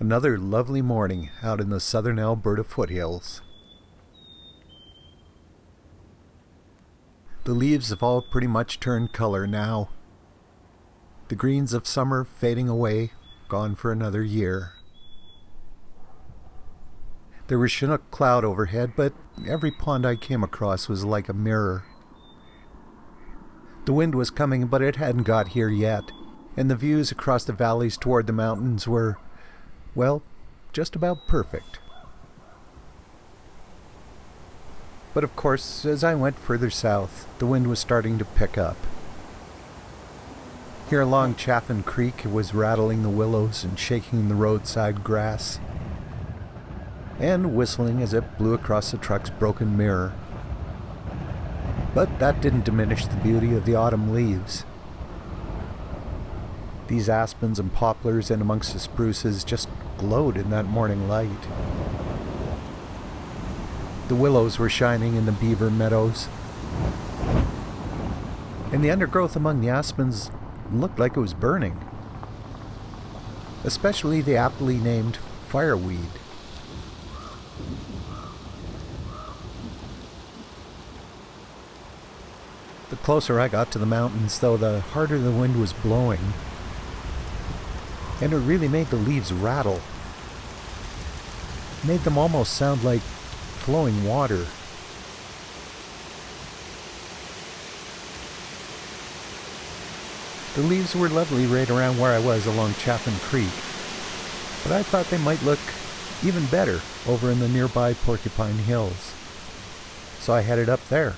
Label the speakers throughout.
Speaker 1: Another lovely morning out in the southern Alberta foothills. The leaves have all pretty much turned color now. The greens of summer fading away, gone for another year. There was Chinook cloud overhead, but every pond I came across was like a mirror. The wind was coming, but it hadn't got here yet, and the views across the valleys toward the mountains were, well, just about perfect. But of course, as I went further south, the wind was starting to pick up. Here along Chaffin Creek, it was rattling the willows and shaking the roadside grass, and whistling as it blew across the truck's broken mirror. But that didn't diminish the beauty of the autumn leaves. These aspens and poplars and amongst the spruces just glowed in that morning light. The willows were shining in the beaver meadows, and the undergrowth among the aspens looked like it was burning, especially the aptly named Fireweed. The closer I got to the mountains, though, the harder the wind was blowing, and it really made the leaves rattle. Made them almost sound like flowing water. The leaves were lovely right around where I was along Chaffin Creek, but I thought they might look even better over in the nearby Porcupine Hills, so I headed up there.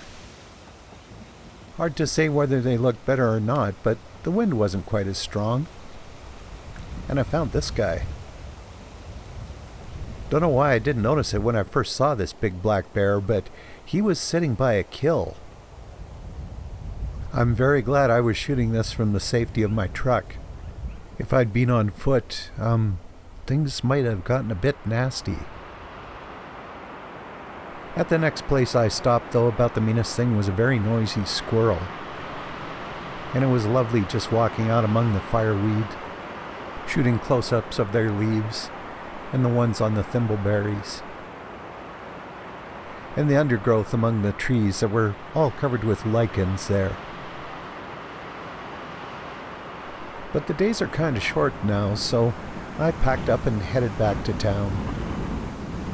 Speaker 1: Hard to say whether they looked better or not, but the wind wasn't quite as strong, and I found this guy. Don't know why I didn't notice it when I first saw this big black bear, but he was sitting by a kill. I'm very glad I was shooting this from the safety of my truck. If I'd been on foot, things might have gotten a bit nasty. At the next place I stopped, though, about the meanest thing was a very noisy squirrel. And it was lovely just walking out among the fireweed, shooting close-ups of their leaves, and the ones on the thimbleberries, and the undergrowth among the trees that were all covered with lichens there. But the days are kind of short now, so I packed up and headed back to town.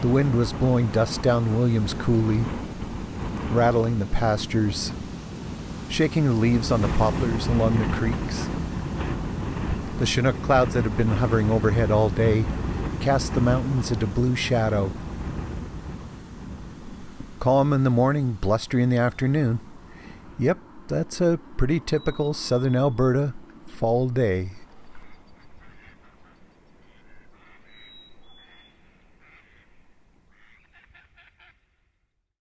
Speaker 1: The wind was blowing dust down Williams Coulee, rattling the pastures, shaking the leaves on the poplars along the creeks. The Chinook clouds that had been hovering overhead all day cast the mountains into blue shadow. Calm in the morning, blustery in the afternoon. Yep, that's a pretty typical southern Alberta fall day.